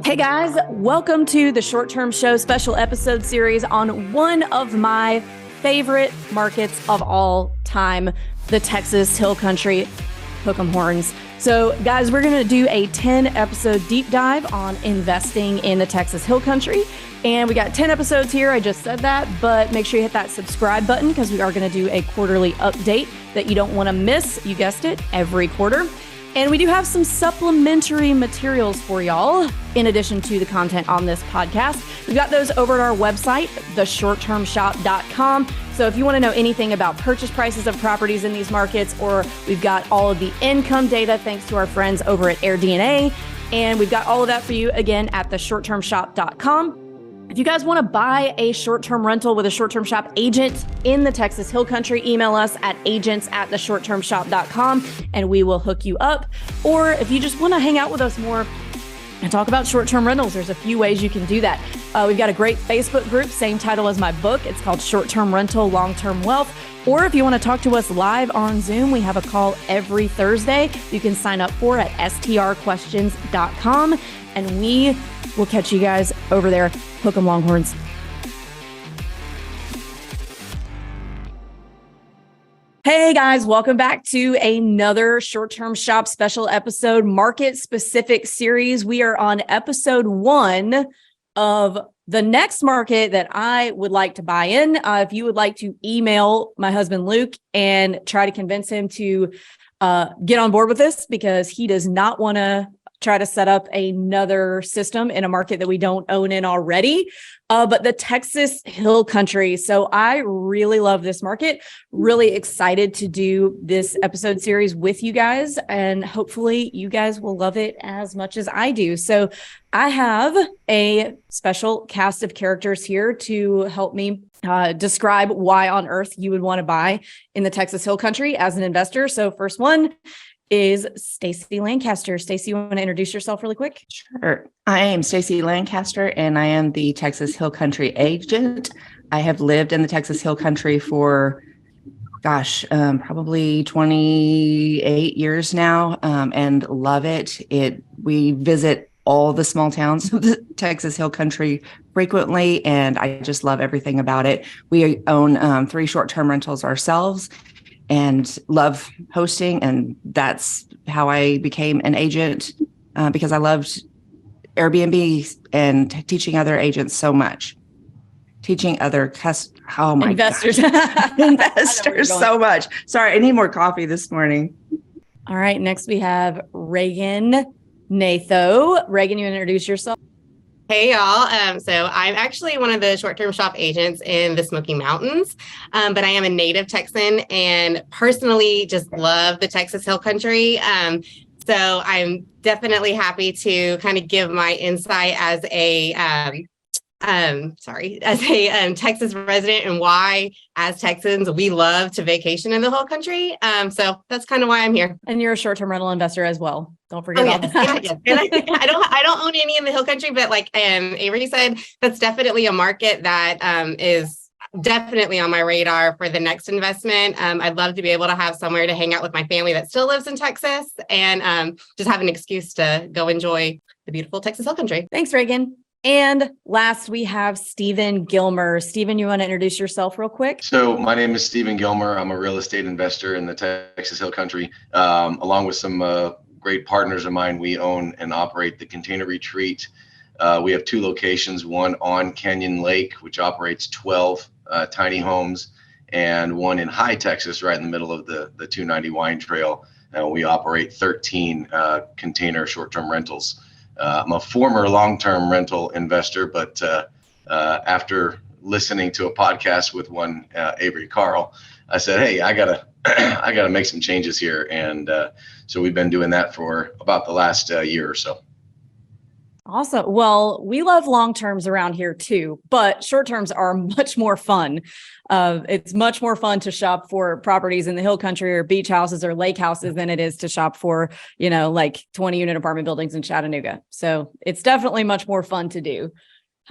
Hey guys, welcome to the Short Term Show special episode series on one of my favorite markets of all time, the Texas Hill Country, Hook 'em Horns. So guys, we're going to do a 10 episode deep dive on investing in the Texas Hill Country. And we got 10 episodes here. I just said that, but make sure you hit that subscribe button because we are going to do a quarterly update that you don't want to miss. You guessed it, every quarter. And we do have some supplementary materials for y'all, in addition to the content on this podcast. We've got those over at our website, theshorttermshop.com. So if you want to know anything about purchase prices of properties in these markets, or we've got all of the income data thanks to our friends over at AirDNA. And we've got all of that for you, again, at theshorttermshop.com. If you guys want to buy a short-term rental with a short-term shop agent in the Texas Hill Country, email us at agents@theshorttermshop.com and we will hook you up. Or if you just want to hang out with us more and talk about short-term rentals, there's a few ways you can do that. We've got a great Facebook group, same title as my book. It's called Short-Term Rental, Long-Term Wealth. Or if you want to talk to us live on Zoom, we have a call every Thursday. You can sign up for at strquestions.com, and we will catch you guys over there. Hook 'em Longhorns. Hey guys, welcome back to another Short-Term Shop special episode, market specific series. We are on episode 1 of the next market that I would like to buy in. If you would like to email my husband Luke and try to convince him to get on board with this, because he does not want to try to set up another system in a market that we don't own in already, but the Texas Hill Country. So I really love this market, really excited to do this episode series with you guys, and hopefully you guys will love it as much as I do. So I have a special cast of characters here to help me describe why on earth you would want to buy in the Texas Hill Country as an investor. So first one is Stacy Lancaster. Stacy, you want to introduce yourself really quick? Sure. I am Stacy Lancaster, and I am the Texas Hill Country agent. I have lived in the Texas Hill Country for, probably 28 years now, and love it. We visit all the small towns of the Texas Hill Country frequently, and I just love everything about it. We own 3 short-term rentals ourselves, and love hosting. And that's how I became an agent, because I loved Airbnb and teaching other agents so much. Teaching other investors investors so much. Sorry, I need more coffee this morning. All right, next we have Reagan Natho. Reagan, you introduce yourself. Hey, y'all. So I'm actually one of the short-term shop agents in the Smoky Mountains, but I am a native Texan and personally just love the Texas Hill Country. So I'm definitely happy to kind of give my insight as a Texas resident, and why, as Texans, we love to vacation in the whole country. So that's kind of why I'm here. And you're a short-term rental investor as well. Don't forget all that. Yeah. And I don't own any in the Hill Country, but like Avery said, that's definitely a market that is definitely on my radar for the next investment. I'd love to be able to have somewhere to hang out with my family that still lives in Texas, and just have an excuse to go enjoy the beautiful Texas Hill Country. Thanks, Reagan. And last, we have Stephen Gilmer. Stephen, you want to introduce yourself real quick? So my name is Stephen Gilmer. I'm a real estate investor in the Texas Hill Country. Along with some great partners of mine, we own and operate the Container Retreat. We have 2 locations, one on Canyon Lake, which operates 12 tiny homes, and one in High Texas, right in the middle of the 290 Wine Trail. We operate 13 container short-term rentals. I'm a former long-term rental investor, but after listening to a podcast with one Avery Carl, I said, "Hey, I gotta make some changes here," and so we've been doing that for about the last year or so. Awesome. Well, we love long terms around here too, but short terms are much more fun. It's much more fun to shop for properties in the Hill Country or beach houses or lake houses than it is to shop for, like 20 unit apartment buildings in Chattanooga. So it's definitely much more fun to do.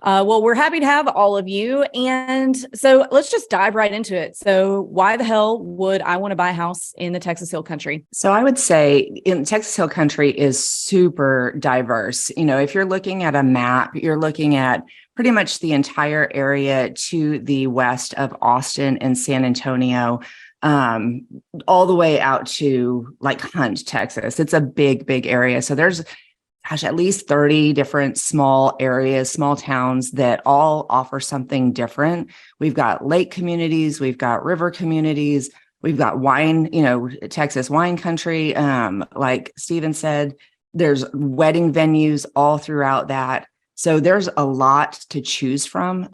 Well, we're happy to have all of you. And so let's just dive right into it. So why the hell would I want to buy a house in the Texas Hill Country? So I would say in Texas Hill Country is super diverse. If you're looking at a map, you're looking at pretty much the entire area to the west of Austin and San Antonio, all the way out to like Hunt, Texas. It's a big, big area. So there's at least 30 different small areas, small towns that all offer something different. We've got lake communities, we've got river communities, we've got wine, Texas wine country. Like Steven said, there's wedding venues all throughout that. So there's a lot to choose from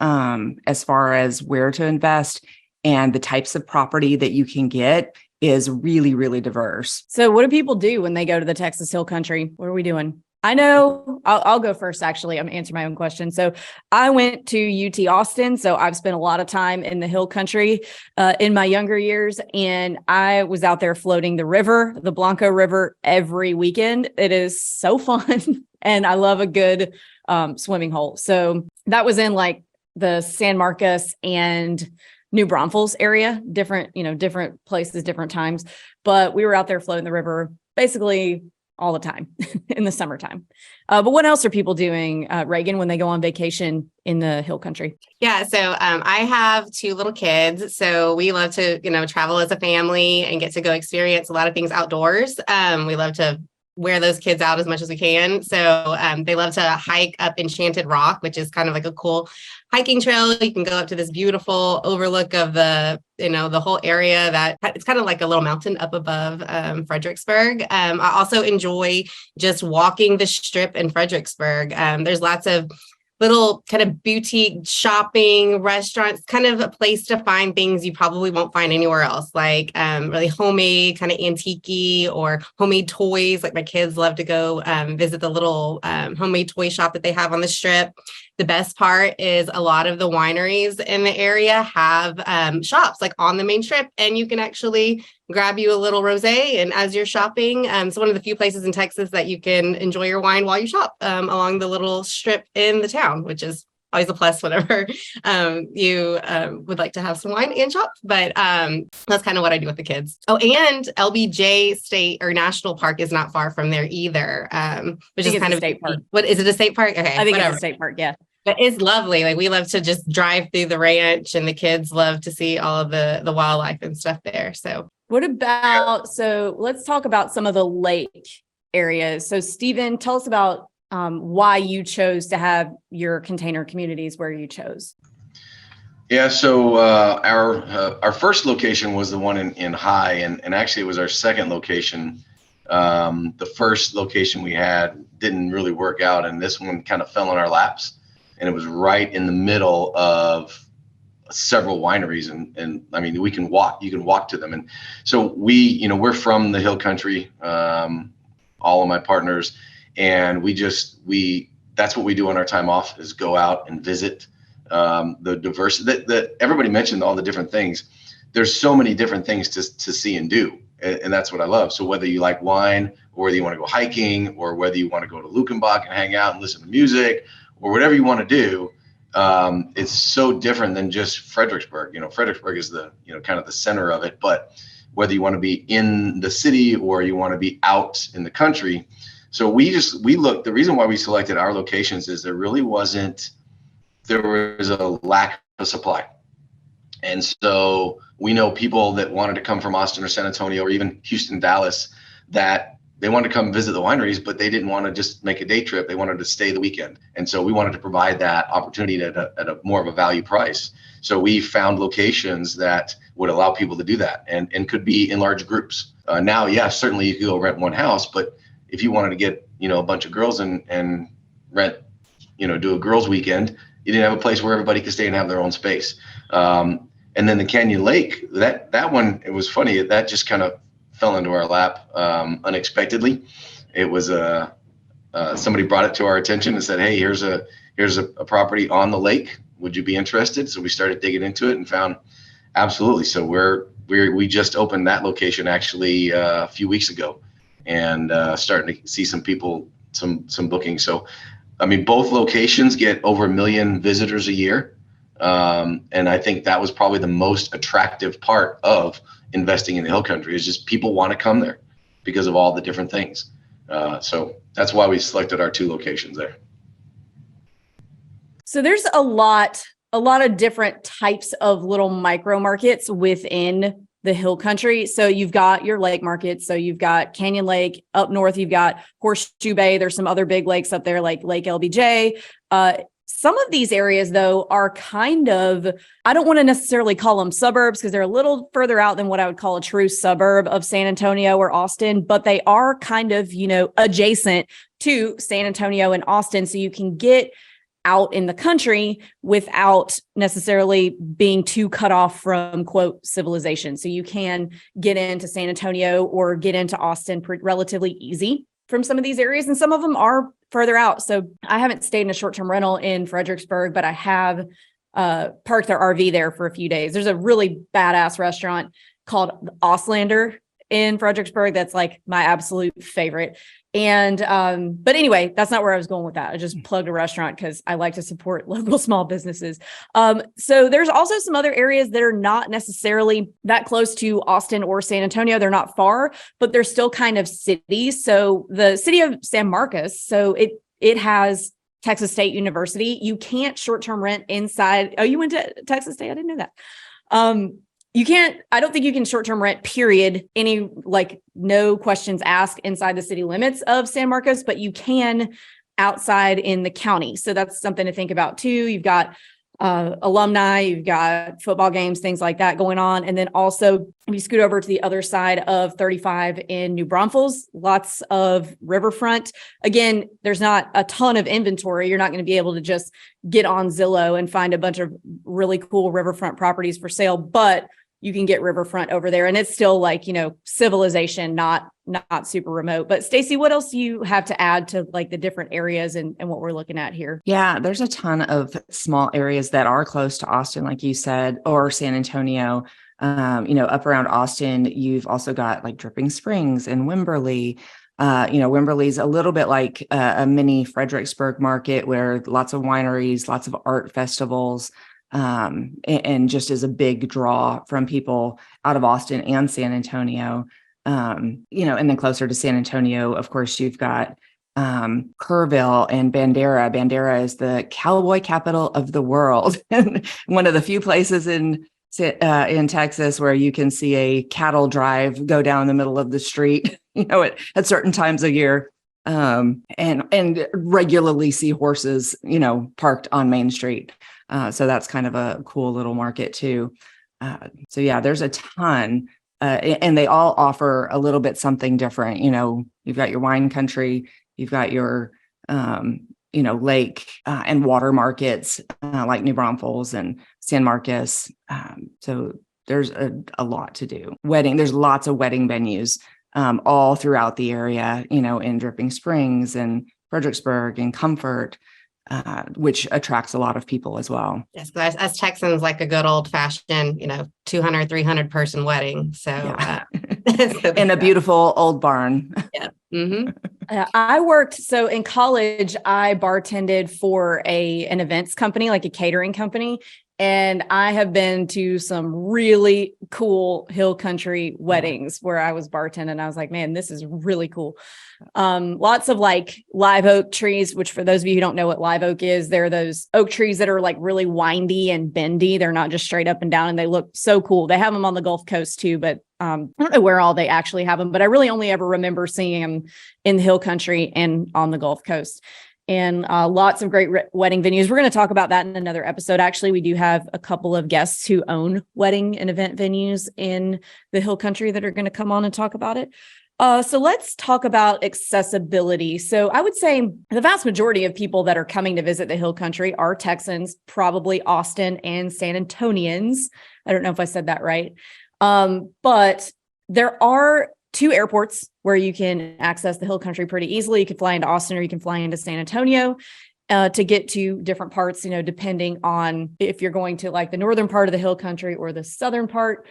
as far as where to invest, and the types of property that you can get is really, really diverse. So what do people do when they go to the Texas Hill Country? What are we doing? I know I'll go first, actually. I'm answering my own question. So I went to UT Austin. So I've spent a lot of time in the Hill Country in my younger years. And I was out there floating the river, the Blanco River, every weekend. It is so fun. And I love a good swimming hole. So that was in like the San Marcos and New Braunfels area, different places, different times. But we were out there floating the river basically all the time in the summertime. But what else are people doing, Reagan, when they go on vacation in the Hill Country? Yeah. So I have 2 little kids. So we love to, travel as a family and get to go experience a lot of things outdoors. We love to wear those kids out as much as we can. So they love to hike up Enchanted Rock, which is kind of like a cool hiking trail. You can go up to this beautiful overlook of the whole area that it's kind of like a little mountain up above Fredericksburg. I also enjoy just walking the strip in Fredericksburg. There's lots of little kind of boutique shopping restaurants, kind of a place to find things you probably won't find anywhere else, like really homemade, kind of antique-y or homemade toys. Like my kids love to go visit the little homemade toy shop that they have on the strip. The best part is a lot of the wineries in the area have shops like on the main strip, and you can actually grab you a little rosé and as you're shopping. It's one of the few places in Texas that you can enjoy your wine while you shop along the little strip in the town, which is always a plus whenever you would like to have some wine and shop. But that's kind of what I do with the kids. Oh, and LBJ State or National Park is not far from there either, which is kind of a state park. What is it? A state park? Okay, I think it's a state park. Yeah. But it's lovely. Like we love to just drive through the ranch, and the kids love to see all of the wildlife and stuff there. So so let's talk about some of the lake areas. So Steven, tell us about why you chose to have your container communities where you chose. Yeah, so our first location was the one in High, and actually it was our second location. The first location we had didn't really work out, and this one kind of fell in our laps, and it was right in the middle of several wineries, and I mean you can walk to them, and so we're from the Hill Country, all of my partners, and that's what we do on our time off is go out and visit the diversity that everybody mentioned, all the different things. There's so many different things to see and do, and that's what I love. So whether you like wine, or whether you want to go hiking, or whether you want to go to Lukenbach and hang out and listen to music, or whatever you want to do, it's so different than just Fredericksburg. Fredericksburg is the kind of the center of it, but whether you want to be in the city or you want to be out in the country. So we looked. The reason why we selected our locations is there was a lack of supply. And so we know people that wanted to come from Austin or San Antonio or even Houston, Dallas, that they wanted to come visit the wineries, but they didn't want to just make a day trip. They wanted to stay the weekend. And so we wanted to provide that opportunity at a more of a value price. So we found locations that would allow people to do that and could be in large groups. Now, yeah, certainly you could go rent one house, but if you wanted to get, a bunch of girls and rent, do a girls' weekend, you didn't have a place where everybody could stay and have their own space. And then the Canyon Lake, that one, it was funny. That just kind of fell into our lap unexpectedly. It was somebody brought it to our attention and said, "Hey, here's a property on the lake. Would you be interested?" So we started digging into it and found absolutely. So we just opened that location actually a few weeks ago, and starting to see some people, some bookings. So I mean, both locations get over 1 million visitors a year. And I think that was probably the most attractive part of investing in the Hill Country, is just people want to come there because of all the different things. So that's why we selected our 2 locations there. So there's a lot of different types of little micro markets within the Hill Country. So you've got your lake markets. So you've got Canyon Lake up north. You've got Horseshoe Bay. There's some other big lakes up there like Lake LBJ. Some of these areas, though, are kind of, I don't want to necessarily call them suburbs because they're a little further out than what I would call a true suburb of San Antonio or Austin, but they are kind of, adjacent to San Antonio and Austin. So you can get out in the country without necessarily being too cut off from, quote, civilization. So you can get into San Antonio or get into Austin relatively easy from some of these areas. And some of them are further out. So I haven't stayed in a short-term rental in Fredericksburg, but I have parked their RV there for a few days. There's a really badass restaurant called Auslander in Fredericksburg. That's like my absolute favorite. And, but anyway, that's not where I was going with that. I just plugged a restaurant because I like to support local small businesses. So there's also some other areas that are not necessarily that close to Austin or San Antonio. They're not far, but they're still kind of cities. So the city of San Marcos, so it has Texas State University. You can't short-term rent inside. Oh, you went to Texas State? I didn't know that. I don't think you can short-term rent, period, no questions asked inside the city limits of San Marcos, but you can outside in the county. So that's something to think about too. You've got alumni, you've got football games, things like that going on. And then also if you scoot over to the other side of 35 in New Braunfels, lots of riverfront. Again, there's not a ton of inventory. You're not going to be able to just get on Zillow and find a bunch of really cool riverfront properties for sale, but you can get riverfront over there, and it's still civilization, not super remote. But Stacey, what else do you have to add to the different areas and what we're looking at here? Yeah, there's a ton of small areas that are close to Austin, like you said, or San Antonio. Up around Austin, you've also got Dripping Springs and Wimberley. Wimberley's a little bit like a mini Fredericksburg market where lots of wineries, lots of art festivals. And just is a big draw from people out of Austin and San Antonio, and then closer to San Antonio, of course, you've got Kerrville and Bandera. Bandera is the cowboy capital of the world, and one of the few places in Texas where you can see a cattle drive go down the middle of the street, at certain times of year. And regularly see horses, parked on Main Street. So that's kind of a cool little market too. So yeah, there's a ton, and they all offer a little bit something different. You've got your wine country, you've got your, lake and water markets like New Braunfels and San Marcos. So there's a lot to do. There's lots of wedding venues all throughout the area, in Dripping Springs and Fredericksburg and Comfort, which attracts a lot of people as well. Yes, as Texans, like a good old fashioned, 200, 300 person wedding. So, yeah. In a beautiful old barn. Yeah. Mm-hmm. So in college, I bartended for an events company, like a catering company. And I have been to some really cool hill country weddings where I was bartending. I was like, man, this is really cool. Lots of live oak trees, which for those of you who don't know what live oak is, they're those oak trees that are really windy and bendy. They're not just straight up and down, and they look so cool. They have them on the Gulf Coast too, but I don't know where all they actually have them, but I really only ever remember seeing them in the hill country and on the Gulf Coast. And lots of great wedding venues. We're going to talk about that in another episode. Actually, we do have a couple of guests who own wedding and event venues in the hill country that are going to come on and talk about it. So let's talk about accessibility. So I would say the vast majority of people that are coming to visit the hill country are Texans, probably Austin and San Antonians. I don't know if I said that right. But there are 2 airports where you can access the hill country pretty easily. You can fly into Austin or you can fly into San Antonio to get to different parts, depending on if you're going to the northern part of the hill country or the southern part.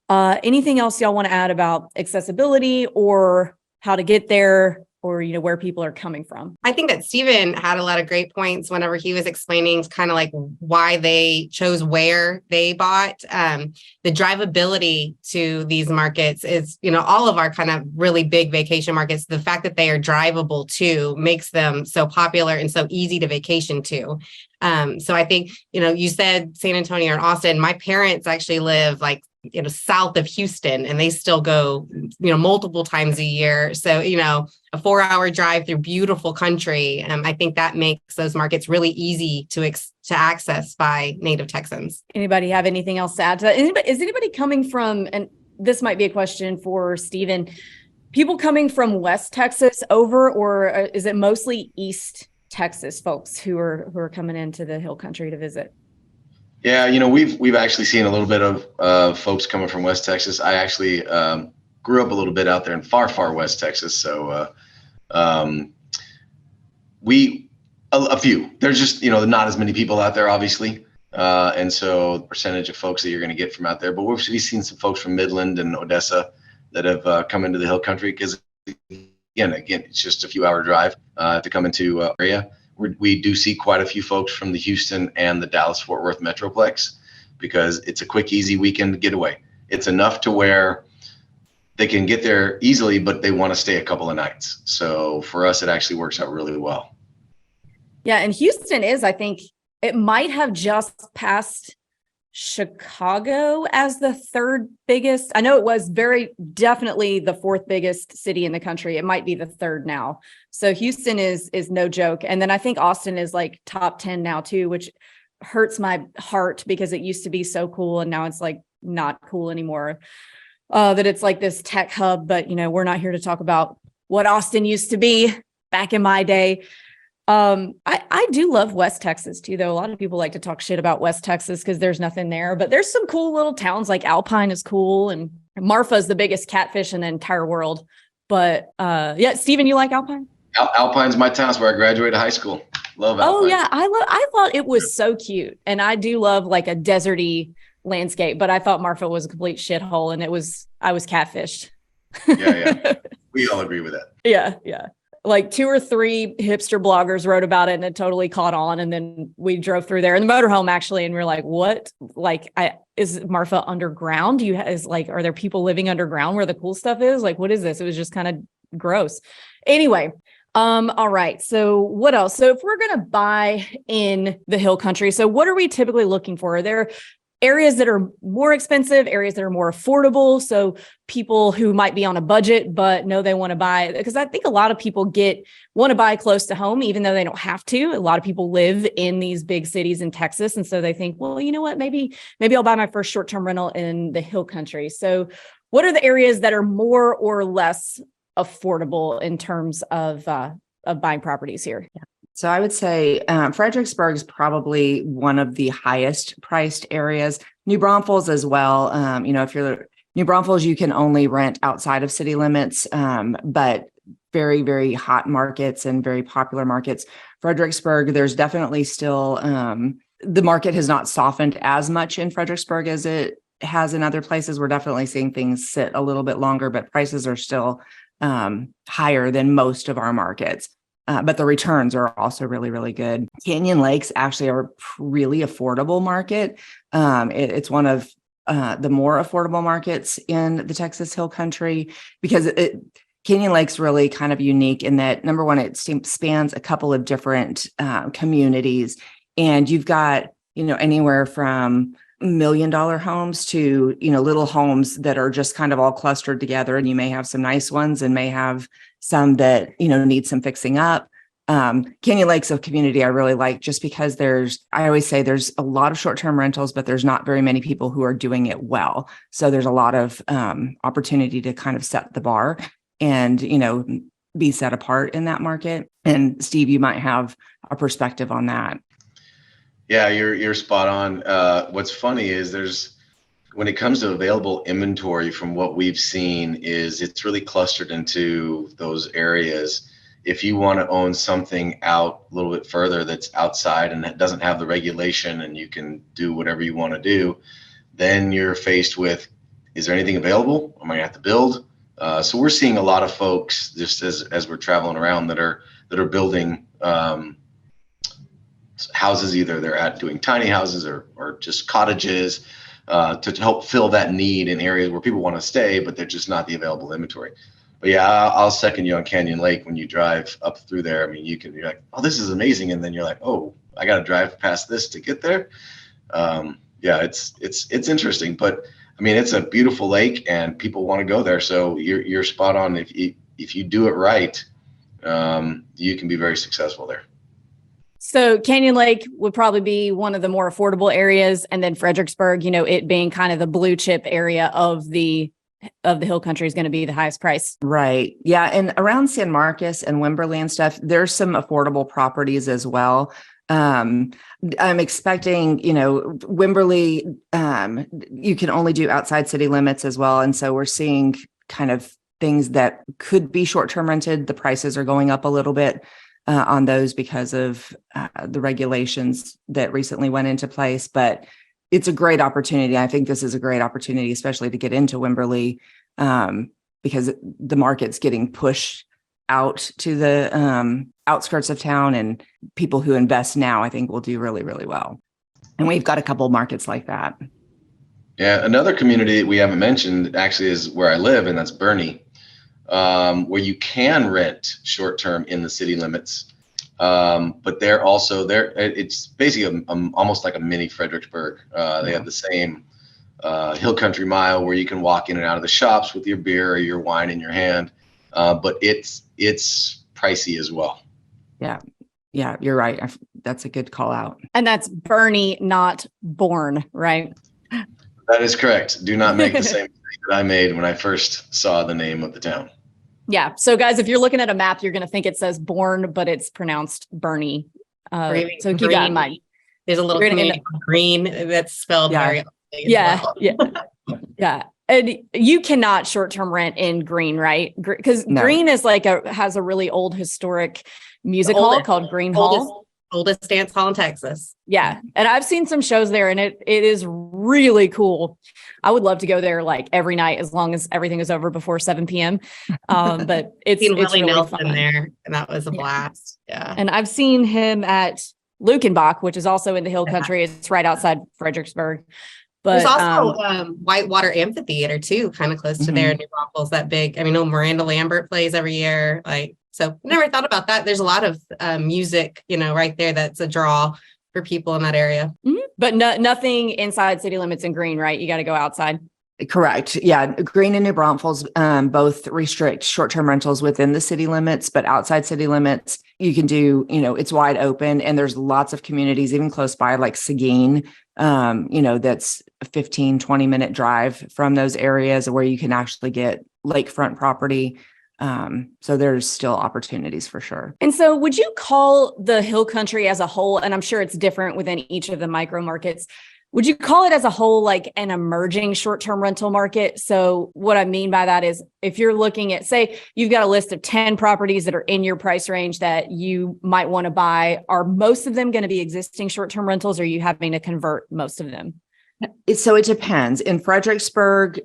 Anything else y'all want to add about accessibility or how to get there or, where people are coming from. I think that Stephen had a lot of great points whenever he was explaining kind of like why they chose where they bought. The drivability to these markets is, all of our kind of really big vacation markets, the fact that they are drivable too makes them so popular and so easy to vacation to. So I think, you said San Antonio and Austin. My parents actually live like, south of Houston, and they still go, multiple times a year. So, a 4-hour drive through beautiful country. I think that makes those markets really easy to access by native Texans. Anybody have anything else to add to that? Is anybody coming from, and this might be a question for Stephen, people coming from West Texas over, or is it mostly East Texas folks who are coming into the Hill Country to visit? Yeah, we've actually seen a little bit of folks coming from West Texas. I actually grew up a little bit out there in far, far West Texas. So a few. There's just, not as many people out there, obviously. And so the percentage of folks that you're going to get from out there. But we've seen some folks from Midland and Odessa that have come into the Hill Country because, again, it's just a few hour drive to come into area. We do see quite a few folks from the Houston and the Dallas-Fort Worth Metroplex because it's a quick, easy weekend getaway. It's enough to where they can get there easily, but they want to stay a couple of nights. So for us, it actually works out really well. Yeah, and Houston is, I think, it might have just passed Chicago as the third biggest. I know it was very definitely the fourth biggest city in the country. It might be the third now. So Houston is no joke. And then I think Austin is like top 10 now too, which hurts my heart because it used to be so cool. And now it's like not cool anymore. That it's like this tech hub, but we're not here to talk about what Austin used to be back in my day. I do love West Texas too, though. A lot of people like to talk shit about West Texas because there's nothing there, but there's some cool little towns like Alpine is cool, and Marfa is the biggest catfish in the entire world. But yeah, Stephen, you like Alpine? Alpine's my town. It's where I graduated high school. Love Alpine. Oh yeah, I thought it was so cute, and I do love like a deserty landscape, but I thought Marfa was a complete shithole, and I was catfished. Yeah. We all agree with that. Yeah. Like 2 or 3 hipster bloggers wrote about it and it totally caught on. And then we drove through there in the motorhome actually. And we we're like, what? Like, is Marfa underground? Are there people living underground where the cool stuff is? Like, what is this? It was just kind of gross. Anyway. All right. So what else? So if we're going to buy in the Hill Country, so what are we typically looking for? Are there areas that are more expensive, areas that are more affordable? So people who might be on a budget, but know they want to buy, because I think a lot of people want to buy close to home, even though they don't have to. A lot of people live in these big cities in Texas. And so they think, well, you know what, maybe I'll buy my first short-term rental in the Hill Country. So what are the areas that are more or less affordable in terms of buying properties here? Yeah. So I would say Fredericksburg is probably one of the highest priced areas. New Braunfels as well. If you're New Braunfels, you can only rent outside of city limits, but very, very hot markets and very popular markets. Fredericksburg, there's definitely still, the market has not softened as much in Fredericksburg as it has in other places. We're definitely seeing things sit a little bit longer, but prices are still higher than most of our markets. But the returns are also really, really good. Canyon Lakes actually are a really affordable market. It's one of the more affordable markets in the Texas Hill Country because Canyon Lake's really kind of unique in that, number one, it spans a couple of different communities. And you've got, anywhere from $1 million homes to, little homes that are just kind of all clustered together. And you may have some nice ones and may have some that, need some fixing up. Canyon Lake's a community I really like just because I always say there's a lot of short-term rentals, but there's not very many people who are doing it well. So there's a lot of opportunity to kind of set the bar and, be set apart in that market. And Steve, you might have a perspective on that. Yeah, you're spot on. What's funny is when it comes to available inventory from what we've seen is it's really clustered into those areas. If you want to own something out a little bit further that's outside and that doesn't have the regulation and you can do whatever you want to do, then you're faced with, is there anything available? Am I going to have to build? So we're seeing a lot of folks just as we're traveling around that are building houses. Either they're doing tiny houses or just cottages to help fill that need in areas where people want to stay, but they're just not the available inventory. But yeah, I'll second you on Canyon Lake. When you drive up through there, I mean, you're like, oh, this is amazing, and then you're like, oh, I got to drive past this to get there. Yeah, it's interesting, but I mean, it's a beautiful lake, and people want to go there. So you're spot on. If you do it right, you can be very successful there. So Canyon Lake would probably be one of the more affordable areas, and then Fredericksburg, it being kind of the blue chip area of the hill country, is going to be the highest price. Right. Yeah. And around San Marcos and Wimberley and stuff, there's some affordable properties as well. I'm expecting, Wimberley, you can only do outside city limits as well. And so we're seeing kind of things that could be short-term rented. The prices are going up a little bit on those because of the regulations that recently went into place, but it's a great opportunity. I think this is a great opportunity, especially to get into Wimberley, because the market's getting pushed out to the outskirts of town, and people who invest now, I think, will do really, really well. And we've got a couple of markets like that. Yeah, another community we haven't mentioned actually is where I live, and that's Bernie, where you can rent short-term in the city limits. But it's basically almost like a mini Fredericksburg. They have the same hill country mile where you can walk in and out of the shops with your beer or your wine in your hand. But it's pricey as well. Yeah, you're right. That's a good call out. And that's Bernie, not Born, right? That is correct. Do not make the same mistake that I made when I first saw the name of the town. Yeah. So guys, if you're looking at a map, you're going to think it says Born, but it's pronounced Bernie. So keep that in mind. There's a little community called Green that's spelled very Yeah. And you cannot short-term rent in Green, right? Because Green is has a really old historic music hall called Green Hall. Oldest dance hall in Texas. Yeah. And I've seen some shows there, and it is really cool. I would love to go there every night, as long as everything is over before 7 p.m. But it's Willie really Nelson fun there, and that was a blast. Yeah. And I've seen him at Lukenbach, which is also in the hill country. It's right outside Fredericksburg. But there's also Whitewater Amphitheater too, kind of close to there in New Braunfels. That big. I mean, Miranda Lambert plays every year. So never thought about that. There's a lot of music, right there. That's a draw for people in that area. Mm-hmm. But nothing inside city limits in Green, right? You got to go outside. Correct. Yeah. Green and New Braunfels both restrict short-term rentals within the city limits, but outside city limits, you can do, it's wide open, and there's lots of communities even close by, like Seguin, that's a 15, 20-minute drive from those areas where you can actually get lakefront property. So there's still opportunities for sure. And so would you call the hill country as a whole, and I'm sure it's different within each of the micro markets, would you call it as a whole like an emerging short-term rental market? So what I mean by that is, if you're looking at, say, you've got a list of 10 properties that are in your price range that you might want to buy, are most of them going to be existing short-term rentals, or are you having to convert most of them? So it depends. In Fredericksburg,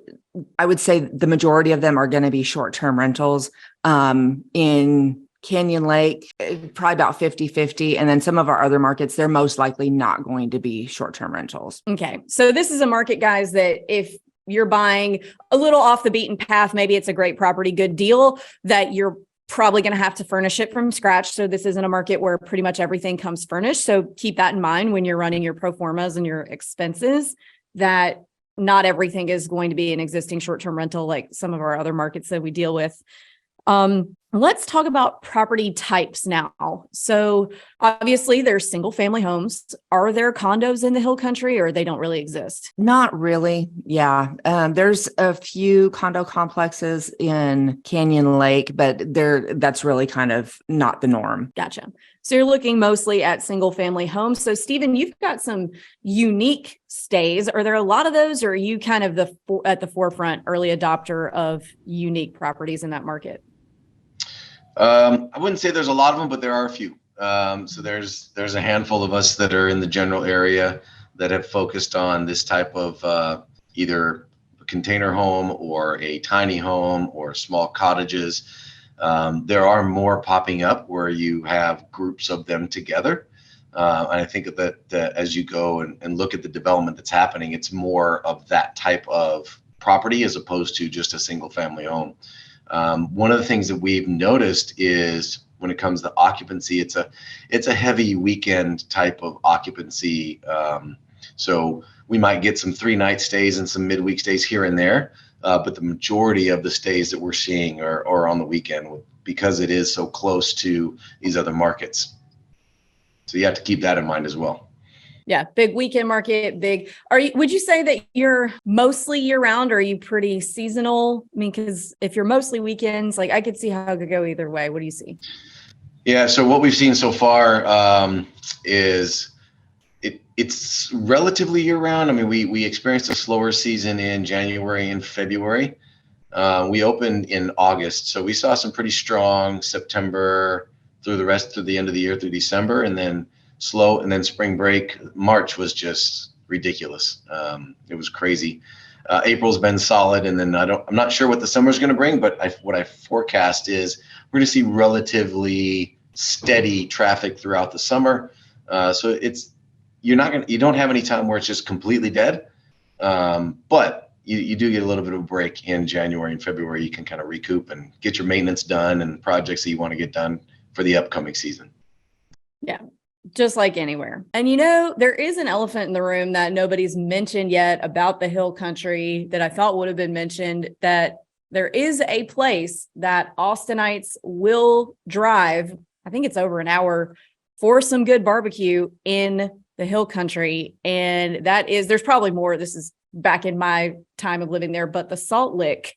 I would say the majority of them are going to be short-term rentals. In Canyon Lake, probably about 50-50. And then some of our other markets, they're most likely not going to be short-term rentals. Okay. So this is a market, guys, that if you're buying a little off the beaten path, maybe it's a great property, good deal, that you're probably going to have to furnish it from scratch. So this isn't a market where pretty much everything comes furnished. So keep that in mind when you're running your pro formas and your expenses, that not everything is going to be an existing short-term rental like some of our other markets that we deal with. Let's talk about property types now. So obviously there's single family homes. Are there condos in the hill country, or they don't really exist? Not really. Yeah. There's a few condo complexes in Canyon Lake, but that's really kind of not the norm. Gotcha. So you're looking mostly at single family homes. So Stephen, you've got some unique stays. Are there a lot of those, or are you kind of at the forefront early adopter of unique properties in that market? I wouldn't say there's a lot of them, but there are a few. So there's a handful of us that are in the general area that have focused on this type of either container home or a tiny home or small cottages. There are more popping up where you have groups of them together. And I think that as you go and look at the development that's happening, it's more of that type of property as opposed to just a single family home. One of the things that we've noticed is when it comes to occupancy, it's a heavy weekend type of occupancy. So we might get some 3-night stays and some midweek stays here and there, but the majority of the stays that we're seeing are on the weekend because it is so close to these other markets. So you have to keep that in mind as well. Yeah, big weekend market, big. Would you say that you're mostly year round, or are you pretty seasonal? I mean, because if you're mostly weekends, like I could see how it could go either way. What do you see? Yeah, so what we've seen so far is it's relatively year round. I mean, we experienced a slower season in January and February. We opened in August, so we saw some pretty strong September through the end of the year through December, and then slow, and then spring break. March was just ridiculous. It was crazy. April's been solid, and then I'm not sure what the summer's going to bring, but what I forecast is we're going to see relatively steady traffic throughout the summer. So you don't have any time where it's just completely dead, but you do get a little bit of a break in January and February. You can kind of recoup and get your maintenance done and projects that you want to get done for the upcoming season. Yeah, just like anywhere. And there is an elephant in the room that nobody's mentioned yet about the Hill Country that I thought would have been mentioned, that there is a place that Austinites will drive. I think it's over an hour for some good barbecue in the Hill Country. And there's probably more. This is back in my time of living there, but the Salt Lick.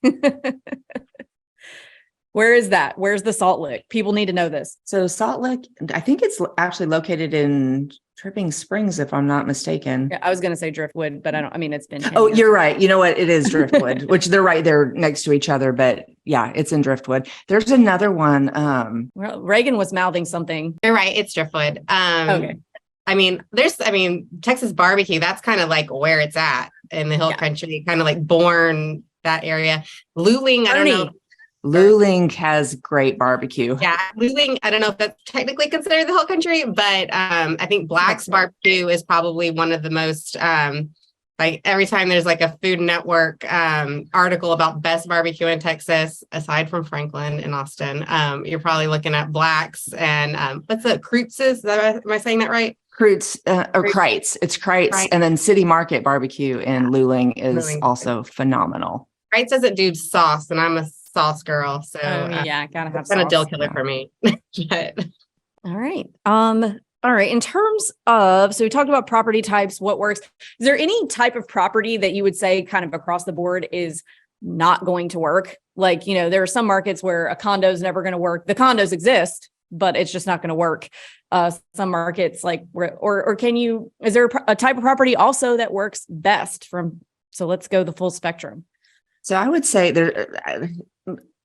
Where is that? Where's the Salt Lick? People need to know this. So Salt Lick, I think it's actually located in Dripping Springs, if I'm not mistaken. Yeah, I was going to say Driftwood, but it's been 10 Oh, years. you're right. You know what? It is Driftwood, which they're right there next to each other. But yeah, it's in Driftwood. There's another one. Well, Reagan was mouthing something. You're right. It's Driftwood. Okay. Texas barbecue, that's kind of like where it's at in the Hill Country, kind of like Bourne, that area. Luling, I don't know. Luling has great barbecue. Yeah, Luling, I don't know if that's technically considered the Hill Country, but I think Black's Barbecue is probably one of the most, like every time there's like a Food Network article about best barbecue in Texas, aside from Franklin and Austin, you're probably looking at Black's and what's the Kreutz's? Am I saying that right? Kreutz or Kreitz. It's Kreitz. And then City Market Barbecue in Luling is also phenomenal. Kreitz doesn't do sauce, and I'm a sauce girl, so gotta have it's kind of deal killer for me. But all right. In terms of, so we talked about property types, what works. Is there any type of property that you would say kind of across the board is not going to work? Like, there are some markets where a condo is never going to work. The condos exist, but it's just not going to work. Some markets like is there a type of property also that works best so let's go the full spectrum. So I would say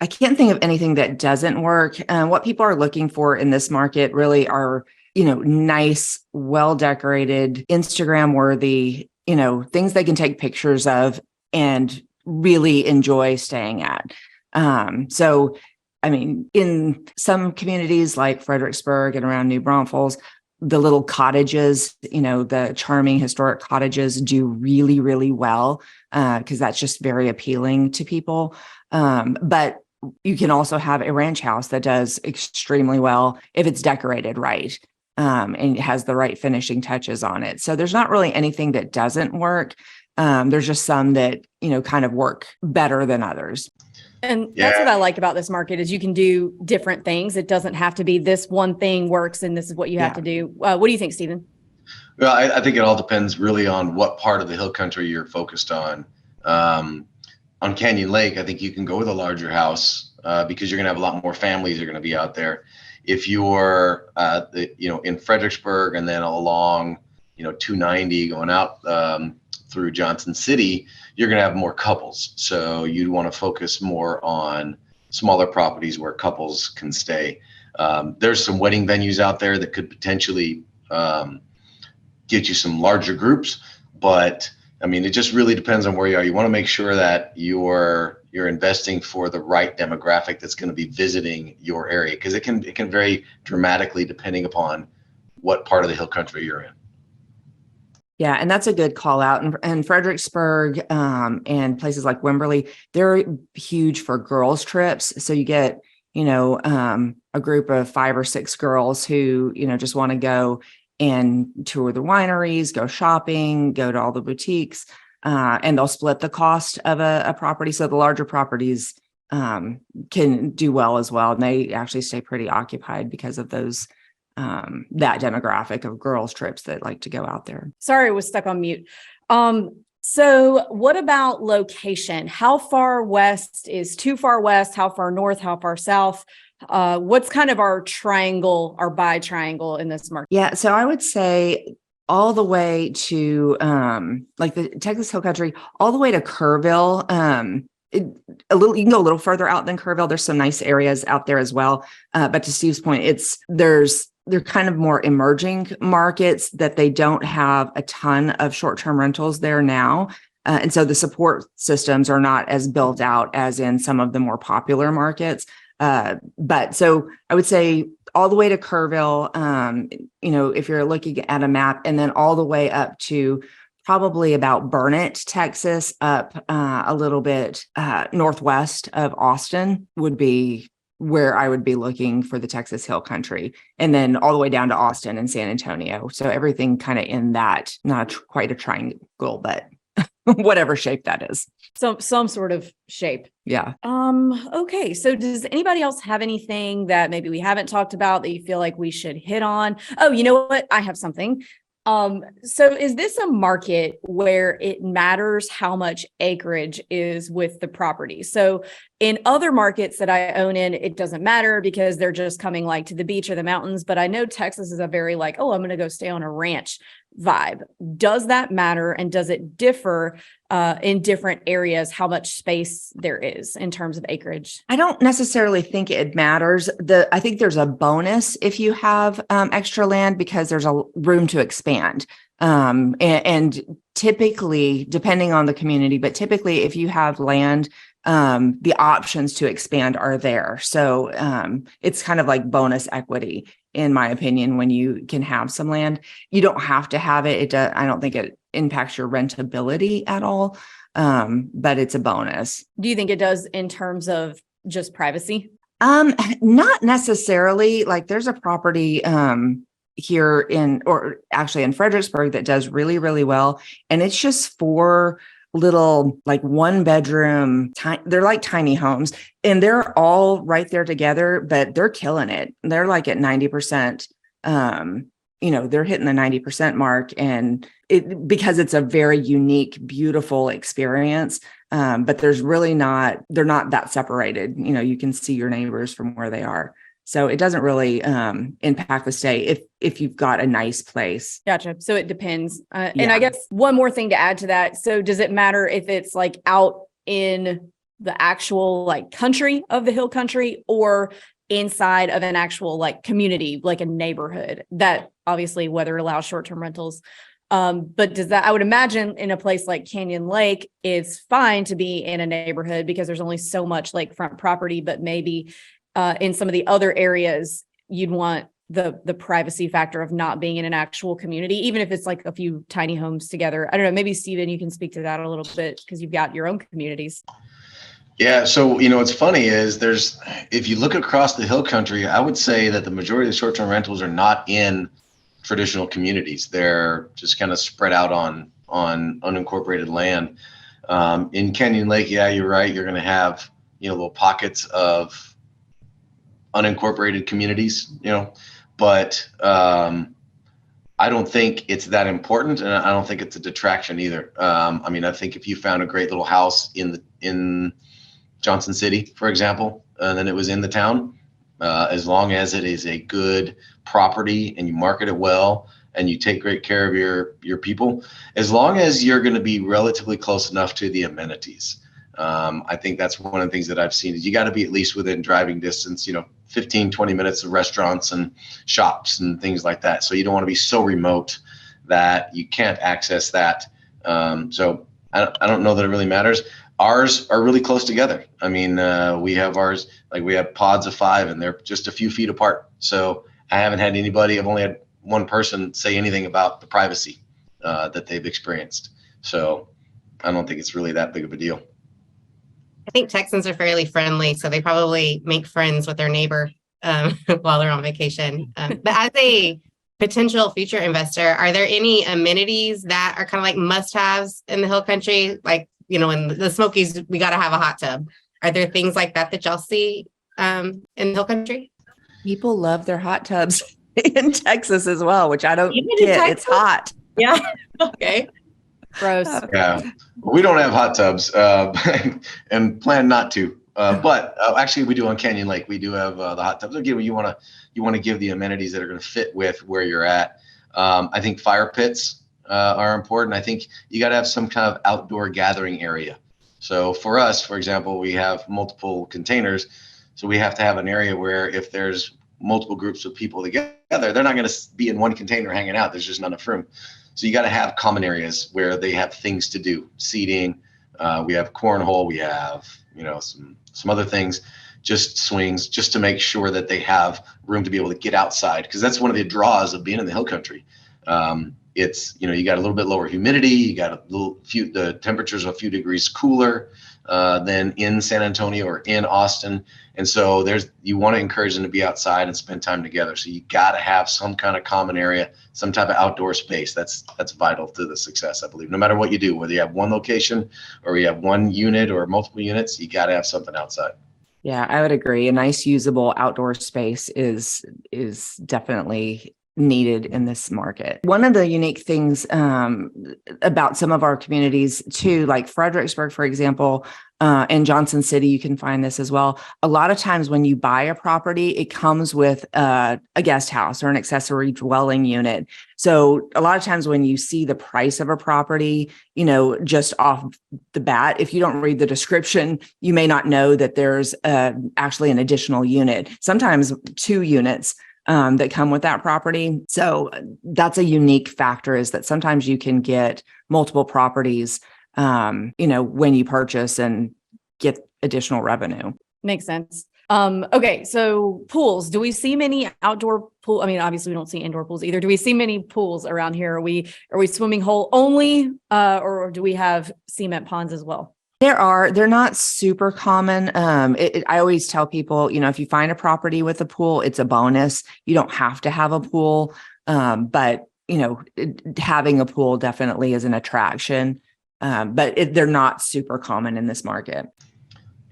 I can't think of anything that doesn't work. What people are looking for in this market really are, nice, well-decorated, Instagram-worthy, things they can take pictures of and really enjoy staying at. In some communities like Fredericksburg and around New Braunfels, the little cottages, the charming historic cottages do really, really well because that's just very appealing to people. But you can also have a ranch house that does extremely well if it's decorated right and it has the right finishing touches on it. So there's not really anything that doesn't work. There's just some that, kind of work better than others. And that's what I like about this market is you can do different things. It doesn't have to be this one thing works and this is what you have to do. What do you think, Stephen? Well, I think it all depends really on what part of the Hill Country you're focused on. On Canyon Lake, I think you can go with a larger house because you're going to have a lot more families are going to be out there. If you're, in Fredericksburg and then along, 290 going out through Johnson City, you're going to have more couples. So you'd want to focus more on smaller properties where couples can stay. There's some wedding venues out there that could potentially get you some larger groups, but I mean, it just really depends on where you are. You want to make sure that you're investing for the right demographic that's going to be visiting your area, because it can vary dramatically depending upon what part of the hill country you're in. Yeah, and that's a good call out. And Fredericksburg and places like Wimberley, they're huge for girls' trips. So you get, a group of 5 or 6 girls who, just want to go and tour the wineries, go shopping, go to all the boutiques, and they'll split the cost of a property. So the larger properties can do well as well. And they actually stay pretty occupied because of those that demographic of girls trips that like to go out there. Sorry, I was stuck on mute. So what about location? How far west is too far west? How far north? How far south? What's kind of our triangle, our bi triangle in this market? Yeah, so I would say all the way to like the Texas Hill Country, all the way to Kerrville. You can go a little further out than Kerrville. There's some nice areas out there as well. But to Steve's point, they're kind of more emerging markets that they don't have a ton of short-term rentals there now. And so the support systems are not as built out as in some of the more popular markets. But so I would say all the way to Kerrville, if you're looking at a map, and then all the way up to probably about Burnet, Texas, up a little bit northwest of Austin would be where I would be looking for the Texas Hill Country, and then all the way down to Austin and San Antonio. So everything kind of in that, not quite a triangle, but whatever shape that is. So some sort of shape. Yeah. Okay. So does anybody else have anything that maybe we haven't talked about that you feel like we should hit on? Oh, you know what? I have something. So is this a market where it matters how much acreage is with the property? So in other markets that I own in, it doesn't matter because they're just coming like to the beach or the mountains. But I know Texas is a very I'm going to go stay on a ranch vibe. Does that matter? And does it differ in different areas, how much space there is in terms of acreage? I don't necessarily think it matters. I think there's a bonus if you have extra land because there's a room to expand. And typically, depending on the community, but typically if you have land, the options to expand are there. So it's kind of like bonus equity, in my opinion, when you can have some land. You don't have to have it. I don't think it impacts your rentability at all, but it's a bonus. Do you think it does in terms of just privacy? Not necessarily. Like there's a property here in Fredericksburg that does really, really well. And it's just 4 little, like 1-bedroom, they're like tiny homes, and they're all right there together, but they're killing it. They're like at 90%, they're hitting the 90% mark, and because it's a very unique, beautiful experience. But they're not that separated. You can see your neighbors from where they are. So it doesn't really impact the stay if you've got a nice place. Gotcha. So it depends. And I guess one more thing to add to that. So does it matter if it's like out in the actual like country of the hill country or inside of an actual like community, like a neighborhood? That obviously weather allows short-term rentals. But does that, I would imagine in a place like Canyon Lake, it's fine to be in a neighborhood because there's only so much lakefront property, but maybe in some of the other areas, you'd want the privacy factor of not being in an actual community, even if it's like a few tiny homes together. I don't know, maybe Steven, you can speak to that a little bit because you've got your own communities. Yeah. So, what's funny is if you look across the hill country, I would say that the majority of the short-term rentals are not in traditional communities. They're just kind of spread out on unincorporated land. In Canyon Lake, yeah, you're right. You're going to have, little pockets of unincorporated communities, but I don't think it's that important, and I don't think it's a detraction either. I think if you found a great little house in Johnson City, for example, and then it was in the town, as long as it is a good property and you market it well and you take great care of your people, as long as you're going to be relatively close enough to the amenities. I think that's one of the things that I've seen is you got to be at least within driving distance, 15, 20 minutes of restaurants and shops and things like that. So you don't want to be so remote that you can't access that. So I don't know that it really matters. Ours are really close together. I mean, we have ours, like we have pods of 5 and they're just a few feet apart. So I haven't had anybody, I've only had one person say anything about the privacy that they've experienced. So I don't think it's really that big of a deal. I think Texans are fairly friendly, so they probably make friends with their neighbor while they're on vacation. But as a potential future investor, are there any amenities that are kind of like must-haves in the Hill Country? Like, in the Smokies, we got to have a hot tub. Are there things like that y'all see in the Hill Country? People love their hot tubs in Texas as well, which I don't Even in get. Texas? It's hot. Yeah. Okay. Gross. Yeah, we don't have hot tubs and plan not to. But actually, we do on Canyon Lake. We do have the hot tubs. Again, you want to give the amenities that are going to fit with where you're at. I think fire pits are important. I think you got to have some kind of outdoor gathering area. So for us, for example, we have multiple containers. So we have to have an area where if there's multiple groups of people together, they're not going to be in one container hanging out. There's just not enough room. So you got to have common areas where they have things to do, seating. We have cornhole. We have, some other things, just swings, just to make sure that they have room to be able to get outside. Because that's one of the draws of being in the Hill Country. It's, you got a little bit lower humidity. You got the temperatures are a few degrees cooler than in San Antonio or in Austin. And so you want to encourage them to be outside and spend time together. So you got to have some kind of common area, some type of outdoor space. That's vital to the success, I believe. No matter what you do, whether you have one location or you have one unit or multiple units, you got to have something outside. Yeah, I would agree. A nice usable outdoor space is definitely needed in this market. One of the unique things about some of our communities too, like Fredericksburg, for example, and Johnson City, you can find this as well. A lot of times when you buy a property, it comes with a guest house or an accessory dwelling unit. So a lot of times when you see the price of a property, just off the bat, if you don't read the description, you may not know that there's actually an additional unit, sometimes 2 units that come with that property. So that's a unique factor, is that sometimes you can get multiple properties, when you purchase and get additional revenue. Makes sense. Okay, so pools. Do we see many outdoor pool? I mean, obviously we don't see indoor pools either. Do we see many pools around here? Are we swimming hole only, or do we have cement ponds as well? They're not super common. I always tell people, if you find a property with a pool, it's a bonus. You don't have to have a pool. But having a pool definitely is an attraction. But they're not super common in this market.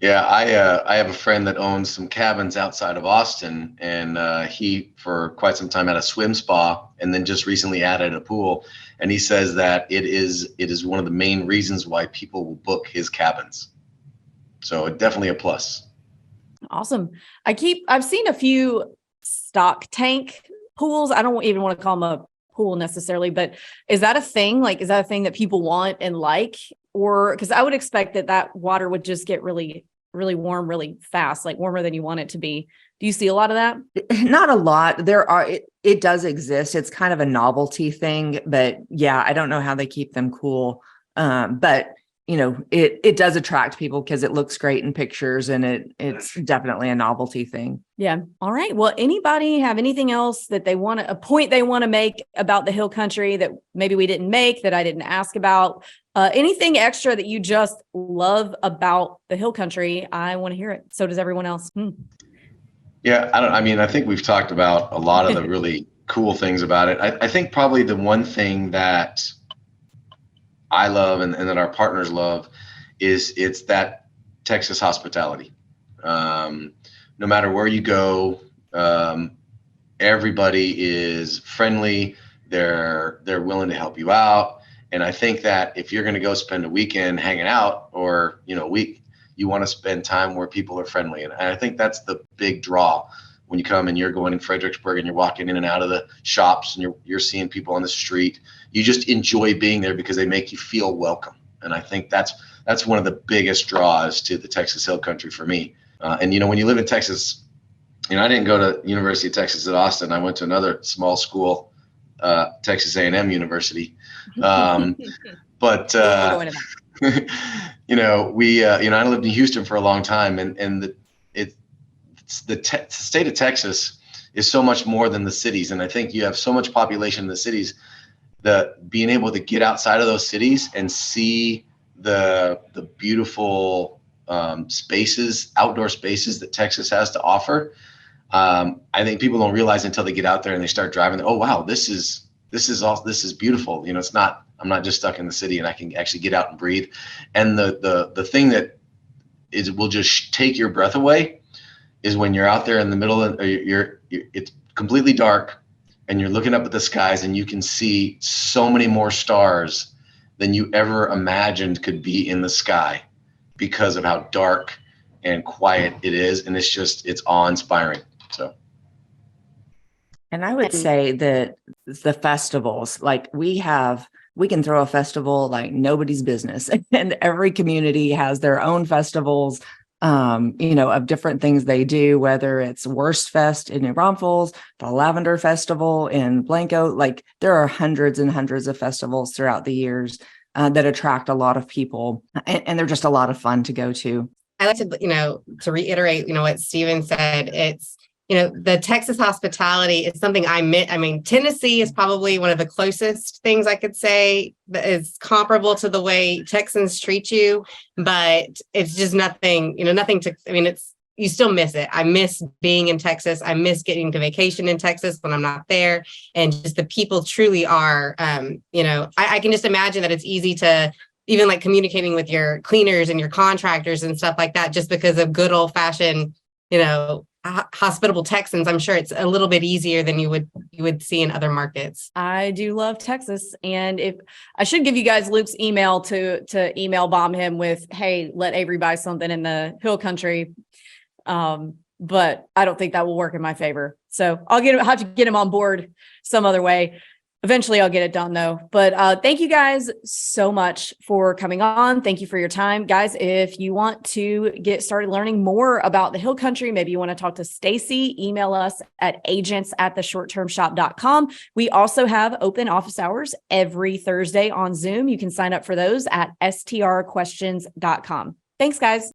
Yeah, I have a friend that owns some cabins outside of Austin, and he for quite some time had a swim spa, and then just recently added a pool. And he says that it is one of the main reasons why people will book his cabins. So definitely a plus. Awesome. I've seen a few stock tank pools. I don't even want to call them a pool necessarily, but is that a thing? Like, is that a thing that people want and like? Or because I would expect that water would just get really, really warm really fast, like warmer than you want it to be. Do you see a lot of that? Not a lot. It does exist. It's kind of a novelty thing, but yeah, I don't know how they keep them cool. But it does attract people because it looks great in pictures, and it's definitely a novelty thing. Yeah. All right. Well, anybody have anything else that a point they want to make about the Hill Country that maybe we didn't make, that I didn't ask about? Anything extra that you just love about the Hill Country? I want to hear it. So does everyone else. Yeah, I think we've talked about a lot of the really cool things about it. I think probably the one thing that I love and that our partners love is it's that Texas hospitality. No matter where you go, everybody is friendly. They're willing to help you out. And I think that if you're going to go spend a weekend hanging out, or a week, you want to spend time where people are friendly. And I think that's the big draw when you come and you're going in Fredericksburg and you're walking in and out of the shops and you're seeing people on the street. You just enjoy being there because they make you feel welcome. And I think that's one of the biggest draws to the Texas Hill Country for me. And when you live in Texas, I didn't go to University of Texas at Austin. I went to another small school Texas A&M University. But going to that. I lived in Houston for a long time, and the state of Texas is so much more than the cities. And I think you have so much population in the cities that being able to get outside of those cities and see the beautiful spaces, outdoor spaces that Texas has to offer. I think people don't realize until they get out there and they start driving. Oh, wow, this is beautiful. I'm not just stuck in the city, and I can actually get out and breathe. And the thing that will just take your breath away is when you're out there in the middle of it's completely dark and you're looking up at the skies and you can see so many more stars than you ever imagined could be in the sky because of how dark and quiet it is. And it's awe-inspiring. So. And I would say that the festivals, like we can throw a festival like nobody's business, and every community has their own festivals, of different things they do, whether it's Wurst Fest in New Braunfels, the Lavender Festival in Blanco. Like there are hundreds and hundreds of festivals throughout the years that attract a lot of people, and they're just a lot of fun to go to. I like to reiterate, what Steven said. It's, the Texas hospitality is something I mean, Tennessee is probably one of the closest things I could say that is comparable to the way Texans treat you, but it's just nothing, you still miss it. I miss being in Texas. I miss getting to vacation in Texas when I'm not there. And just the people truly are, I can just imagine that it's easy to even like communicating with your cleaners and your contractors and stuff like that, just because of good old fashioned, hospitable Texans. I'm sure it's a little bit easier than you would see in other markets. I do love Texas. And if I should give you guys Luke's email to email bomb him with, hey, let Avery buy something in the Hill Country. But I don't think that will work in my favor. So I'll have to get him on board some other way. Eventually I'll get it done though. But thank you guys so much for coming on. Thank you for your time. Guys, if you want to get started learning more about the Hill Country, maybe you want to talk to Stacy, email us at agents@theshorttermshop.com. We also have open office hours every Thursday on Zoom. You can sign up for those at strquestions.com. Thanks, guys.